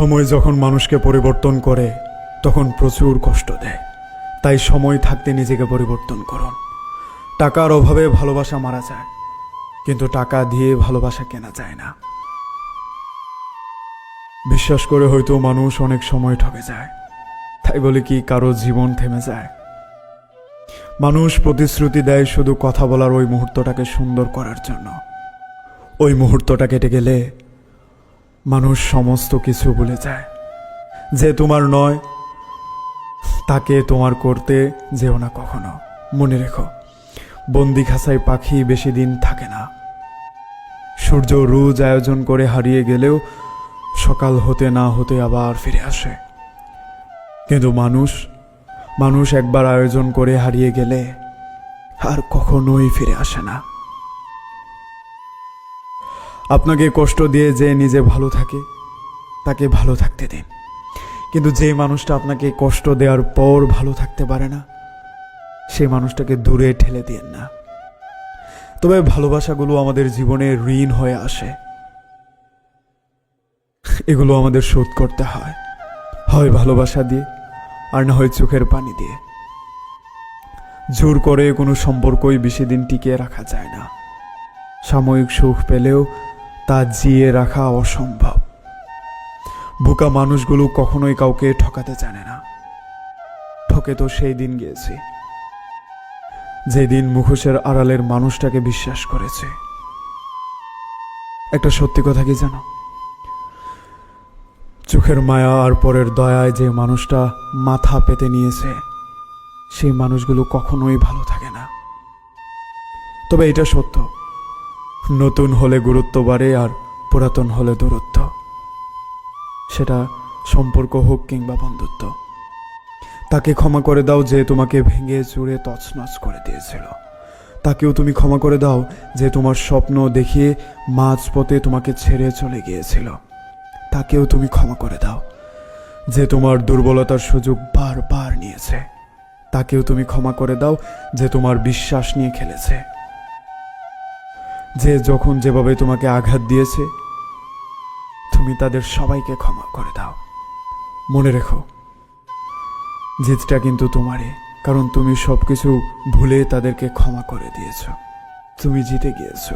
সময় যখন মানুষকে পরিবর্তন করে তখন প্রচুর কষ্ট দেয়। তাই সময় থাকতে নিজেকে পরিবর্তন করুন। টাকার অভাবে ভালোবাসা মারা যায়, কিন্তু টাকা দিয়ে ভালোবাসা কেনা যায় না। বিশ্বাস করে হয়তো মানুষ অনেক সময় ঠকে যায়, তাই বলে কি কারো জীবন থেমে যায়? মানুষ প্রতিশ্রুতি দেয় শুধু কথা বলার ওই মুহূর্তটাকে সুন্দর করার জন্য। ওই মুহূর্তটা কেটে গেলে মানুষ সমস্ত কিছু ভুলে যায়। যে তোমার নয় তাকে তোমার করতে যেও না কখনো। মনে রেখো, বন্দি খাঁচায় পাখি বেশি দিন থাকে না। সূর্য রোজ আয়োজন করে হারিয়ে গেলেও সকাল হতে না হতে আবার ফিরে আসে। কিন্তু মানুষ একবার আয়োজন করে হারিয়ে গেলে আর কখনোই ফিরে আসে না। আপনাকে কষ্ট দিয়ে যে নিজে ভালো থাকে তাকে ভালো থাকতে দিন, কিন্তু যে মানুষটা আপনাকে কষ্ট দেওয়ার পর ভালো থাকতে পারে না সেই মানুষটাকে দূরে ঠেলে দিন না। তবে ভালোবাসাগুলো আমাদের জীবনে ঋণ হয়ে আসে, এগুলো আমাদের শোধ করতে হয়, হয় ভালোবাসা দিয়ে আর না হয় চোখের পানি দিয়ে। জোর করে কোনো সম্পর্কই বেশি দিন টিকিয়ে রাখা যায় না। সাময়িক সুখ পেলেও তা জিয়ে রাখা অসম্ভব। বোকা মানুষগুলো কখনোই কাউকে ঠকাতে জানে না। ঠকে তো সেই দিন গিয়েছে যেদিন মুখোশের আড়ালের মানুষটাকে বিশ্বাস করেছে। একটা সত্যি কথা কি জানো? চোখের মায়া আর পরের দয়ায় যে মানুষটা মাথা পেতে নিয়েছে সেই মানুষগুলো কখনোই ভালো থাকে না। তবে এটা সত্য, নতুন হলে গুরুত্ব বাড়ে আর পুরাতন হলে দূরত্ব। সেটা সম্পর্ক হোক কিংবা বন্ধুত্ব। তাকে ক্ষমা করে দাও যে তোমাকে ভেঙে চুরে তছনছ করে দিয়েছিল। তাকেও তুমি ক্ষমা করে দাও যে তোমার স্বপ্ন দেখিয়ে মাঝপথে তোমাকে ছেড়ে চলে গিয়েছিল। তাকেও তুমি ক্ষমা করে দাও যে তোমার দুর্বলতার সুযোগ বারবার নিয়েছে। তাকেও তুমি ক্ষমা করে দাও যে তোমার বিশ্বাস নিয়ে খেলেছে। যে যখন যেভাবে তোমাকে আঘাত দিয়েছে তুমি তাদের সবাইকে ক্ষমা করে দাও। মনে রেখো, জিতটা কিন্তু তোমারই, কারণ তুমি সবকিছু ভুলে তাদেরকে ক্ষমা করে দিয়েছ। তুমি জিতে গিয়েছ।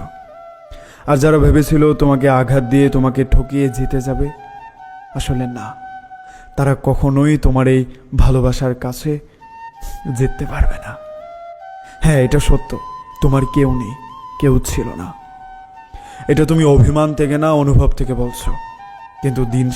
আর যারা ভেবেছিল তোমাকে আঘাত দিয়ে তোমাকে ঠকিয়ে জিতে যাবে, আসলে না, তারা কখনোই তোমার এই ভালোবাসার কাছে জিততে পারবে না। হ্যাঁ, এটা সত্য, তোমার কেউ নেই, কেউ ছিল না। এটা তুমি অভিমান থেকে না, অনুভব থেকে বলছো। কিন্তু দিন